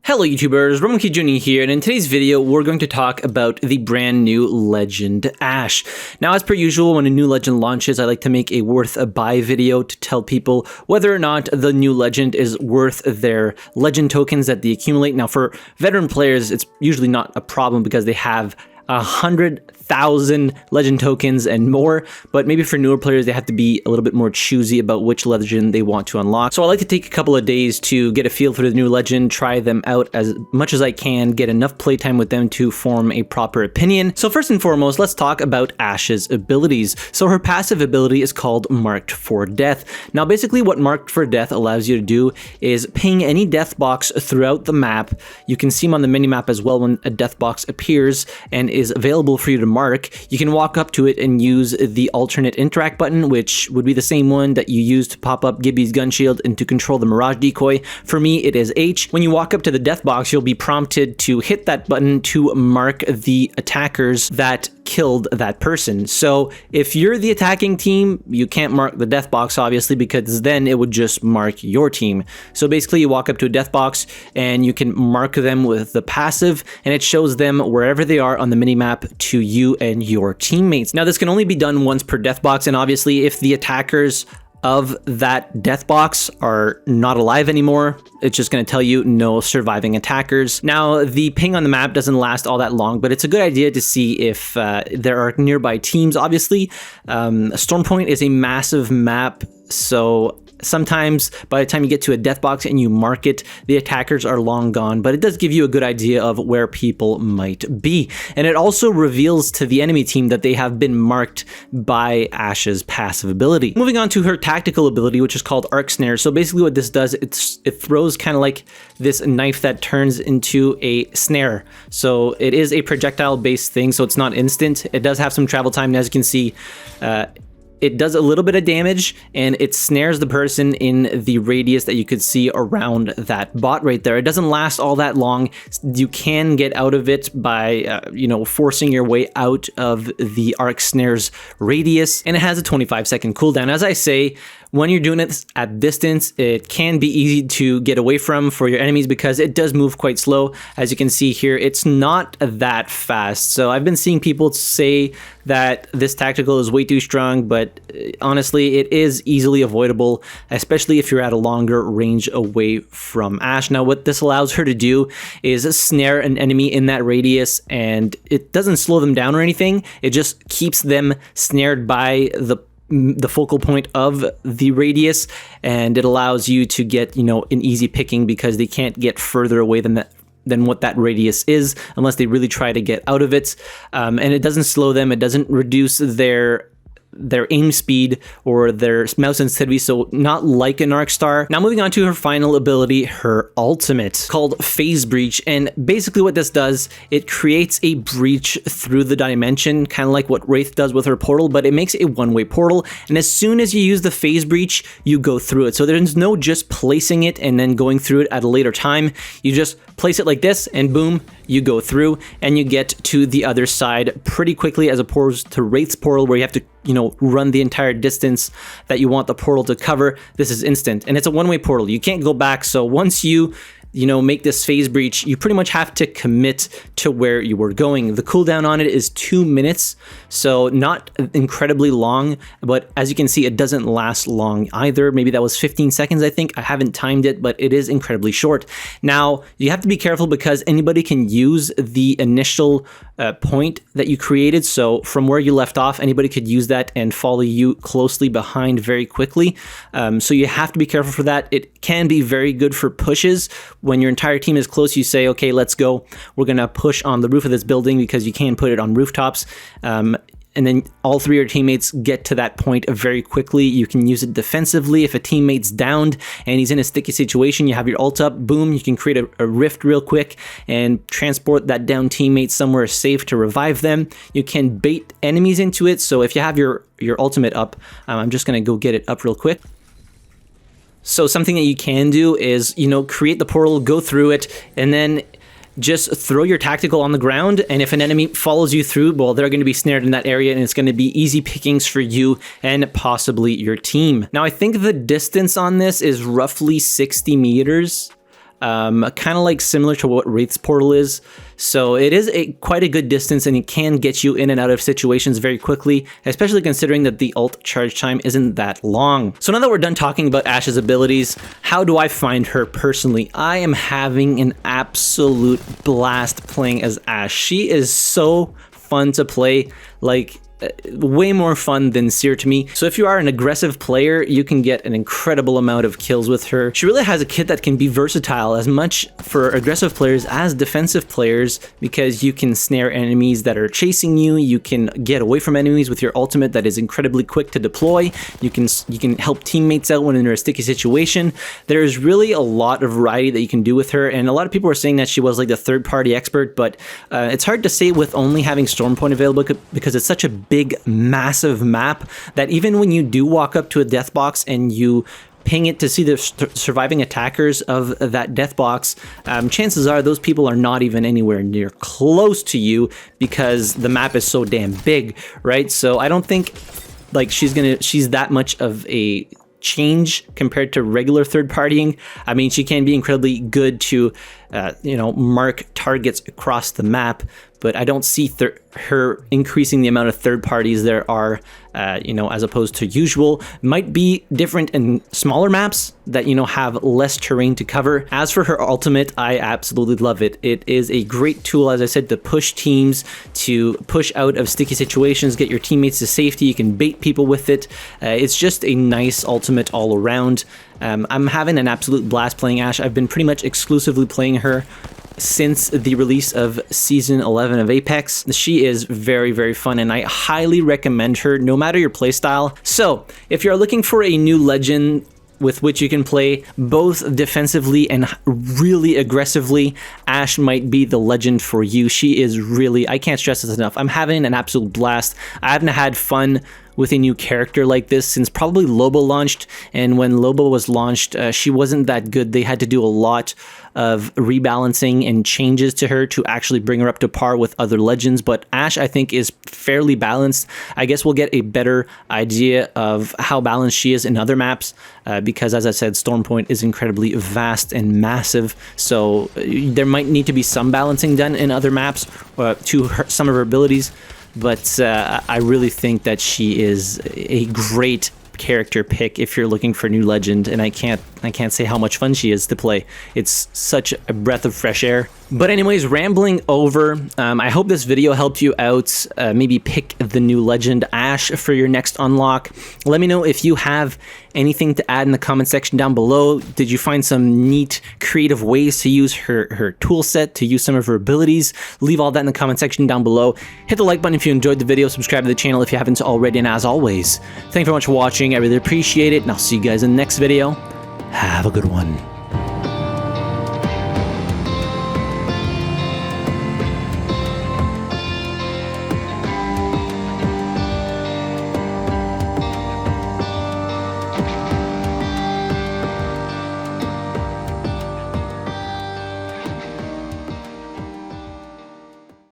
Hello YouTubers, RogueMonkeyJr here, and in today's video we're going to talk about the brand new Legend Ashe. Now, as per usual, when a new Legend launches, I like to make a worth a buy video to tell people whether or not the new Legend is worth their Legend tokens that they accumulate. Now, for veteran players, it's usually not a problem because they have 100,000 Legend tokens and more, but maybe for newer players, they have to be a little bit more choosy about which Legend they want to unlock. So I like to take a couple of days to get a feel for the new Legend, try them out as much as I can, get enough playtime with them to form a proper opinion. So first and foremost, let's talk about Ashe's abilities. So her passive ability is called Marked for Death. Now, basically what Marked for Death allows you to do is ping any death box throughout the map. You can see them on the minimap as well when a death box appears and is available for you to mark. You can walk up to it and use the alternate interact button, which would be the same one that you use to pop up Gibby's gun shield and to control the Mirage decoy. For me, it is H. When you walk up to the death box, you'll be prompted to hit that button to mark the attackers that killed that person. So if you're the attacking team, you can't mark the death box, obviously, because then it would just mark your team. So basically you walk up to a death box and you can mark them with the passive, and it shows them wherever they are on the minimap to you and your teammates. Now, this can only be done once per death box, and obviously if the attackers of that death box are not alive anymore, it's just going to tell you no surviving attackers. Now, the ping on the map doesn't last all that long, but it's a good idea to see if there are nearby teams. Obviously, Stormpoint is a massive map, so sometimes by the time you get to a death box and you mark it, the attackers are long gone, but it does give you a good idea of where people might be. And it also reveals to the enemy team that they have been marked by Ashe's passive ability. Moving on to her tactical ability, which is called Arc Snare. So basically what this does, it throws kind of like this knife that turns into a snare. So it is a projectile based thing, so it's not instant. It does have some travel time, and as you can see, it does a little bit of damage, and it snares the person in the radius that you could see around that bot right there. It doesn't last all that long. You can get out of it by, forcing your way out of the arc snare's radius, and it has a 25-second cooldown. As I say, when you're doing it at distance, it can be easy to get away from for your enemies because it does move quite slow. As you can see here, it's not that fast. So I've been seeing people say that this tactical is way too strong, but honestly, it is easily avoidable, especially if you're at a longer range away from Ashe. Now, what this allows her to do is snare an enemy in that radius, and it doesn't slow them down or anything. It just keeps them snared by the focal point of the radius, and it allows you to get, an easy picking because they can't get further away than what that radius is unless they really try to get out of it. And it doesn't slow them. It doesn't reduce their aim speed or their mouse sensitivity, so not like an arc star. Now, moving on to her final ability, her ultimate, called Phase Breach. And basically what this does, it creates a breach through the dimension, kind of like what Wraith does with her portal, but it makes it a one-way portal. And as soon as you use the Phase Breach, you go through it. So there's no just placing it and then going through it at a later time. You just place it like this and boom, you go through and you get to the other side pretty quickly, as opposed to Wraith's portal where you have to run the entire distance that you want the portal to cover. This is instant, and it's a one-way portal. You can't go back. So once you make this phase breach, you pretty much have to commit to where you were going. The cooldown on it is 2 minutes, so not incredibly long, but as you can see, it doesn't last long either. Maybe that was 15 seconds, I think. I haven't timed it, but it is incredibly short. Now, you have to be careful because anybody can use the initial point that you created. So from where you left off, anybody could use that and follow you closely behind very quickly. So you have to be careful for that. It can be very good for pushes. When your entire team is close, you say, okay, let's go. We're going to push on the roof of this building because you can put it on rooftops. And then all three of your teammates get to that point very quickly. You can use it defensively. If a teammate's downed and he's in a sticky situation, you have your ult up, boom, you can create a rift real quick and transport that down teammate somewhere safe to revive them. You can bait enemies into it. So if you have your ultimate up, I'm just going to go get it up real quick. So something that you can do is, create the portal, go through it, and then just throw your tactical on the ground, and if an enemy follows you through, well, they're going to be snared in that area, and it's going to be easy pickings for you and possibly your team. Now, I think the distance on this is roughly 60 meters. kind of like similar to what Wraith's Portal is. So it is quite a good distance, and it can get you in and out of situations very quickly, especially considering that the ult charge time isn't that long. So now that we're done talking about Ashe's abilities, how do I find her personally? I am having an absolute blast playing as Ashe. She is so fun to play, like way more fun than Seer to me. So if you are an aggressive player, you can get an incredible amount of kills with her. She really has a kit that can be versatile as much for aggressive players as defensive players, because you can snare enemies that are chasing you, you can get away from enemies with your ultimate that is incredibly quick to deploy, you can help teammates out when in a sticky situation. There is really a lot of variety that you can do with her, and a lot of people are saying that she was like the third-party expert, but it's hard to say with only having Stormpoint available, because it's such a big, massive map that even when you do walk up to a death box and you ping it to see the surviving attackers of that death box, chances are those people are not even anywhere near close to you, because the map is so damn big, right? So I don't think like she's that much of a change compared to regular third partying. I mean, she can be incredibly good to mark targets across the map, but I don't see her increasing the amount of third parties there are, as opposed to usual. Might be different in smaller maps that, have less terrain to cover. As for her ultimate, I absolutely love it. It is a great tool, as I said, to push teams, to push out of sticky situations, get your teammates to safety. You can bait people with it. It's just a nice ultimate all around. I'm having an absolute blast playing Ashe. I've been pretty much exclusively playing her since the release of Season 11 of Apex. She is very, very fun, and I highly recommend her no matter your playstyle. So, if you're looking for a new legend with which you can play both defensively and really aggressively, Ashe might be the legend for you. She is really, I can't stress this enough, I'm having an absolute blast. I haven't had fun with a new character like this since probably Lobo launched, and when Lobo was launched, she wasn't that good. They had to do a lot of rebalancing and changes to her to actually bring her up to par with other legends, but Ashe, I think, is fairly balanced. I guess we'll get a better idea of how balanced she is in other maps, because as I said, Stormpoint is incredibly vast and massive, so there might need to be some balancing done in other maps to some of her abilities. But I really think that she is a great character pick if you're looking for a new legend, and I can't say how much fun she is to play. It's such a breath of fresh air. But anyways, rambling over, I hope this video helped you out. Maybe pick the new legend Ashe for your next unlock. Let me know if you have anything to add in the comment section down below. Did you find some neat, creative ways to use her tool set, to use some of her abilities? Leave all that in the comment section down below. Hit the like button if you enjoyed the video, subscribe to the channel if you haven't already, and as always, thank you very much for watching. I really appreciate it, and I'll see you guys in the next video. Have a good one.